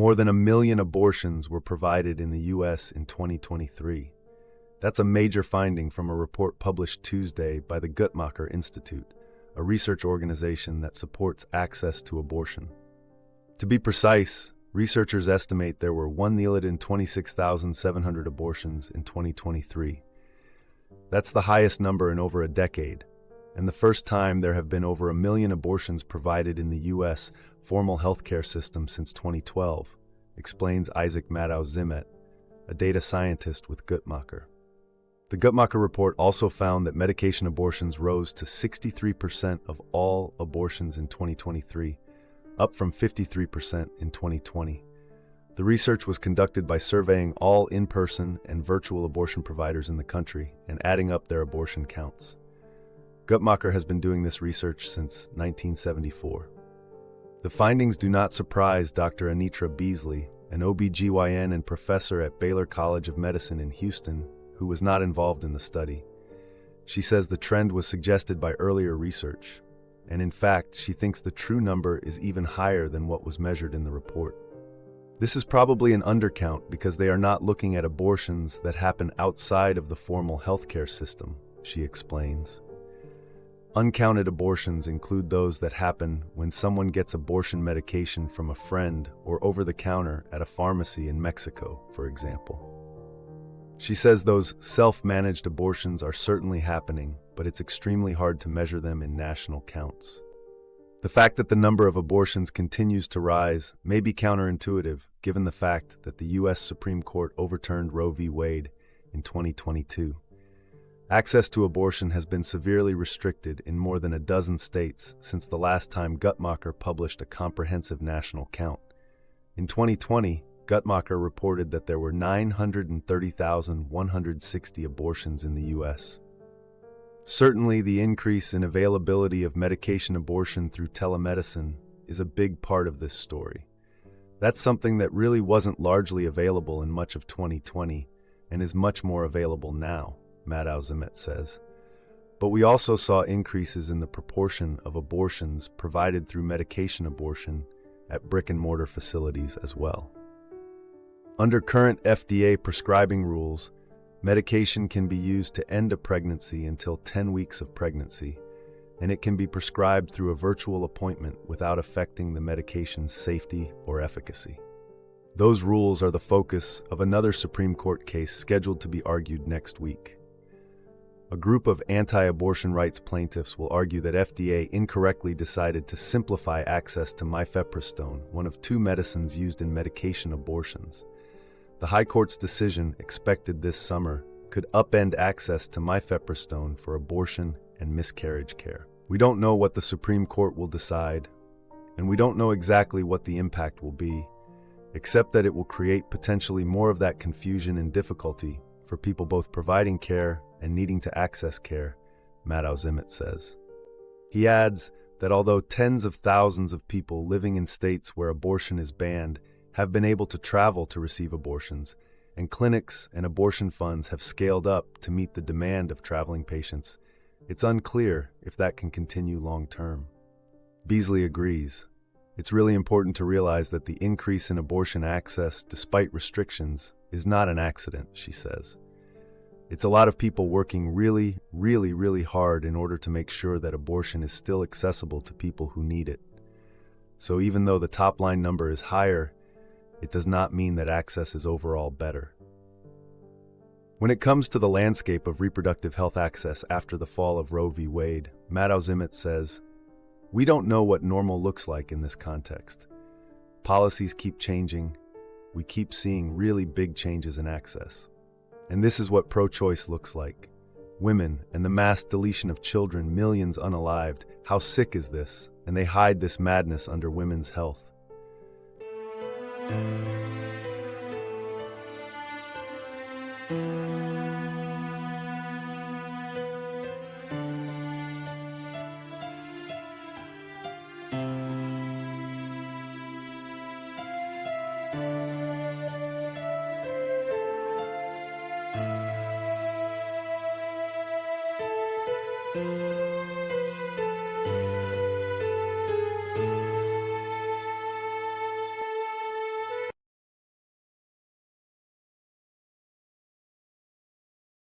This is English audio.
More than 1 million abortions were provided in the U.S. in 2023. That's a major finding from a report published Tuesday by the Guttmacher Institute, a research organization that supports access to abortion. To be precise, researchers estimate there were 1,026,700 abortions in 2023. That's the highest number in over a decade, and the first time there have been over 1 million abortions provided in the U.S. formal healthcare system since 2012, explains Isaac Madow-Zimet, a data scientist with Guttmacher. The Guttmacher report also found that medication abortions rose to 63% of all abortions in 2023, up from 53% in 2020. The research was conducted by surveying all in-person and virtual abortion providers in the country and adding up their abortion counts. Guttmacher has been doing this research since 1974. The findings do not surprise Dr. Anitra Beasley, an OB/GYN and professor at Baylor College of Medicine in Houston, who was not involved in the study. She says the trend was suggested by earlier research, and in fact, she thinks the true number is even higher than what was measured in the report. This is probably an undercount because they are not looking at abortions that happen outside of the formal healthcare system, she explains. Uncounted abortions include those that happen when someone gets abortion medication from a friend or over the counter at a pharmacy in Mexico, for example. She says those self-managed abortions are certainly happening, but it's extremely hard to measure them in national counts. The fact that the number of abortions continues to rise may be counterintuitive, given the fact that the U.S. Supreme Court overturned Roe v. Wade in 2022. Access to abortion has been severely restricted in more than a dozen states since the last time Guttmacher published a comprehensive national count. In 2020, Guttmacher reported that there were 930,160 abortions in the U.S. Certainly, the increase in availability of medication abortion through telemedicine is a big part of this story. That's something that really wasn't largely available in much of 2020 and is much more available now, Madow-Zimet says. But we also saw increases in the proportion of abortions provided through medication abortion at brick-and-mortar facilities as well. Under current FDA prescribing rules, medication can be used to end a pregnancy until 10 weeks of pregnancy, and it can be prescribed through a virtual appointment without affecting the medication's safety or efficacy. Those rules are the focus of another Supreme Court case scheduled to be argued next week. A group of anti-abortion rights plaintiffs will argue that FDA incorrectly decided to simplify access to mifepristone, one of 2 medicines used in medication abortions. The High Court's decision, expected this summer, could upend access to mifepristone for abortion and miscarriage care. We don't know what the Supreme Court will decide, and we don't know exactly what the impact will be, except that it will create potentially more of that confusion and difficulty for people both providing care and needing to access care, Madow-Zimet says. He adds that although tens of thousands of people living in states where abortion is banned have been able to travel to receive abortions, and clinics and abortion funds have scaled up to meet the demand of traveling patients, it's unclear if that can continue long term. Beasley agrees. It's really important to realize that the increase in abortion access, despite restrictions, is not an accident, she says. It's a lot of people working really, really, really hard in order to make sure that abortion is still accessible to people who need it. So even though the top-line number is higher, it does not mean that access is overall better. When it comes to the landscape of reproductive health access after the fall of Roe v. Wade, Madow-Zimet says, "We don't know what normal looks like in this context. Policies keep changing. We keep seeing really big changes in access. And this is what pro-choice looks like. Women and the mass deletion of children, millions unalived. How sick is this? And they hide this madness under women's health."